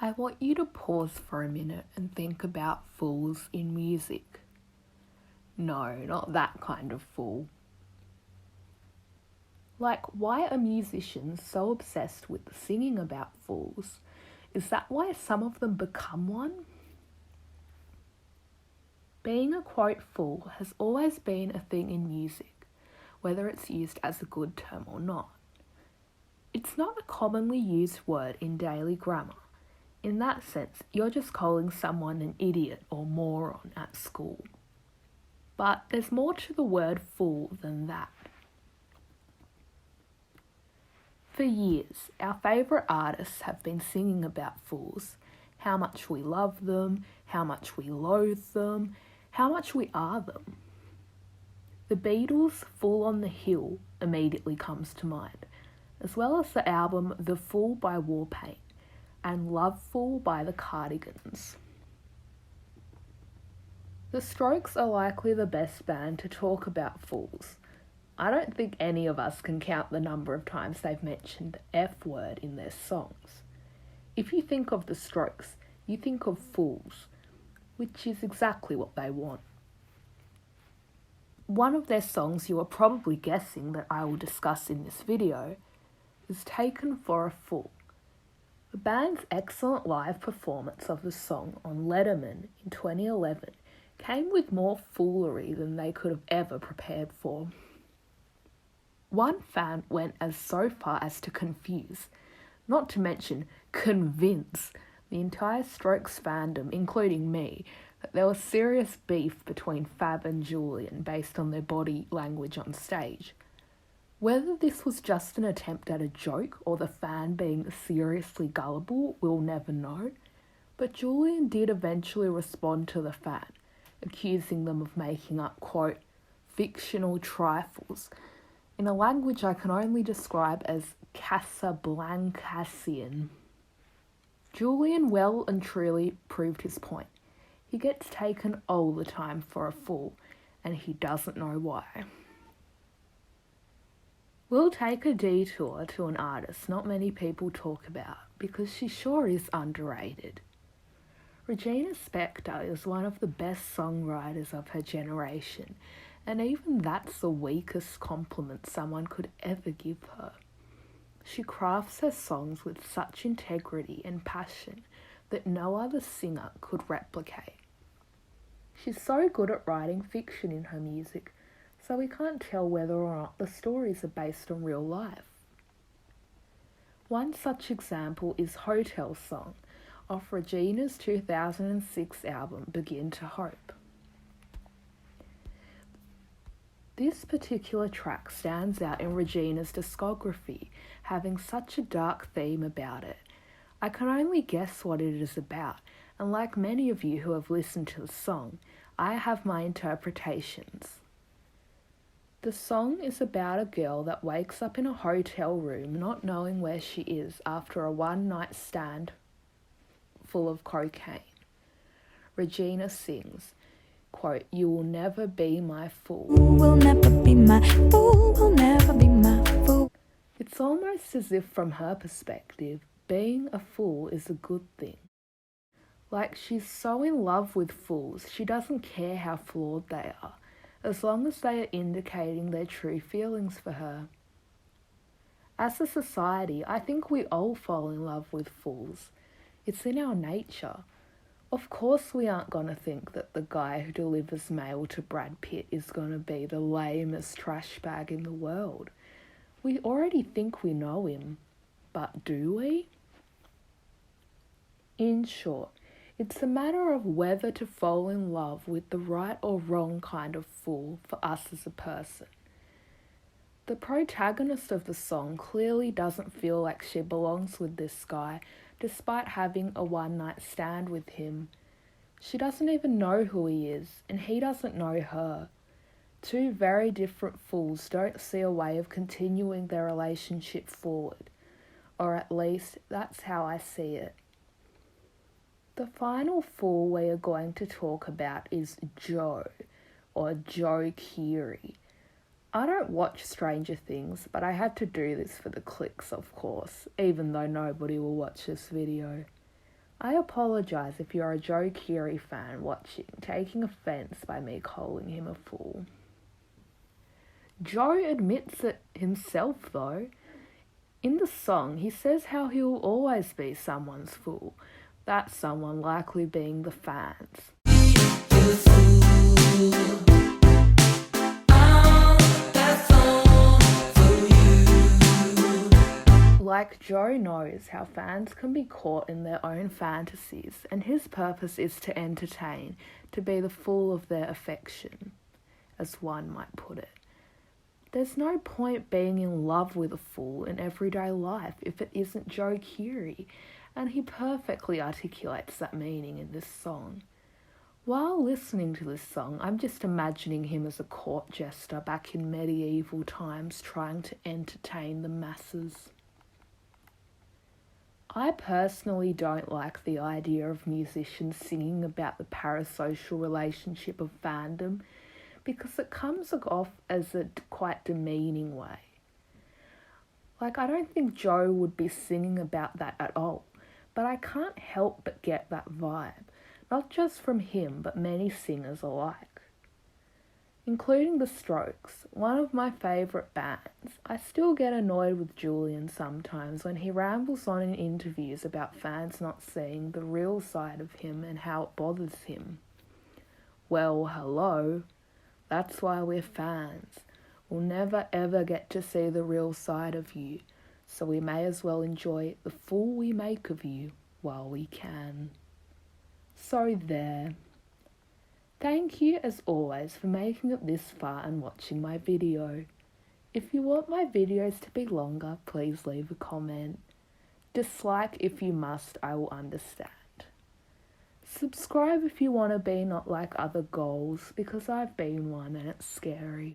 I want you to pause for a minute and think about fools in music. No, not that kind of fool. Like, why are musicians so obsessed with singing about fools? Is that why some of them become one? Being a quote fool has always been a thing in music, whether it's used as a good term or not. It's not a commonly used word in daily grammar. In that sense, you're just calling someone an idiot or moron at school. But there's more to the word fool than that. For years, our favourite artists have been singing about fools, how much we love them, how much we loathe them, how much we are them. The Beatles' Fool on the Hill immediately comes to mind, as well as the album The Fool by Warpaint and Love Fool by the Cardigans. The Strokes are likely the best band to talk about fools. I don't think any of us can count the number of times they've mentioned the F word in their songs. If you think of the Strokes, you think of fools, which is exactly what they want. One of their songs you are probably guessing that I will discuss in this video is Taken for a Fool. The band's excellent live performance of the song on Letterman in 2011 came with more foolery than they could have ever prepared for. One fan went so far as to confuse, not to mention convince, the entire Strokes fandom, including me, that there was serious beef between Fab and Julian based on their body language on stage. Whether this was just an attempt at a joke or the fan being seriously gullible, we'll never know, but Julian did eventually respond to the fan, accusing them of making up, quote, fictional trifles, in a language I can only describe as Casablancasian. Julian well and truly proved his point. He gets taken all the time for a fool, and he doesn't know why. We'll take a detour to an artist not many people talk about, because she sure is underrated. Regina Spektor is one of the best songwriters of her generation, and even that's the weakest compliment someone could ever give her. She crafts her songs with such integrity and passion that no other singer could replicate. She's so good at writing fiction in her music, so we can't tell whether or not the stories are based on real life. One such example is Hotel Song off Regina's 2006 album Begin to Hope. This particular track stands out in Regina's discography, having such a dark theme about it. I can only guess what it is about, and like many of you who have listened to the song, I have my interpretations. The song is about a girl that wakes up in a hotel room not knowing where she is after a one-night stand full of cocaine. Regina sings, quote, "You will never be my fool. Will never be my fool, will never be my fool." It's almost as if from her perspective, being a fool is a good thing. Like she's so in love with fools, she doesn't care how flawed they are, as long as they are indicating their true feelings for her. As a society, I think we all fall in love with fools. It's in our nature. Of course we aren't going to think that the guy who delivers mail to Brad Pitt is going to be the lamest trash bag in the world. We already think we know him, but do we? In short, it's a matter of whether to fall in love with the right or wrong kind of fool for us as a person. The protagonist of the song clearly doesn't feel like she belongs with this guy, despite having a one-night stand with him. She doesn't even know who he is, and he doesn't know her. Two very different fools don't see a way of continuing their relationship forward, or at least that's how I see it. The final fool we are going to talk about is Joe, or Joe Keery. I don't watch Stranger Things, but I had to do this for the clicks, of course, even though nobody will watch this video. I apologise if you're a Joe Keery fan watching, taking offence by me calling him a fool. Joe admits it himself though. In the song, he says how he will always be someone's fool, that someone likely being the fans. Like Joe knows how fans can be caught in their own fantasies, and his purpose is to entertain, to be the fool of their affection, as one might put it. There's no point being in love with a fool in everyday life if it isn't Joe Keery, and he perfectly articulates that meaning in this song. While listening to this song, I'm just imagining him as a court jester back in medieval times trying to entertain the masses. I personally don't like the idea of musicians singing about the parasocial relationship of fandom because it comes off as a quite demeaning way. Like, I don't think Joe would be singing about that at all, but I can't help but get that vibe, not just from him, but many singers alike. Including The Strokes, one of my favourite bands. I still get annoyed with Julian sometimes when he rambles on in interviews about fans not seeing the real side of him and how it bothers him. Well, hello. That's why we're fans. We'll never ever get to see the real side of you, so we may as well enjoy the fool we make of you while we can. So there. Thank you as always for making it this far and watching my video. If you want my videos to be longer, please leave a comment. Dislike if you must, I will understand. Subscribe if you want to be not like other goals, because I've been one and it's scary.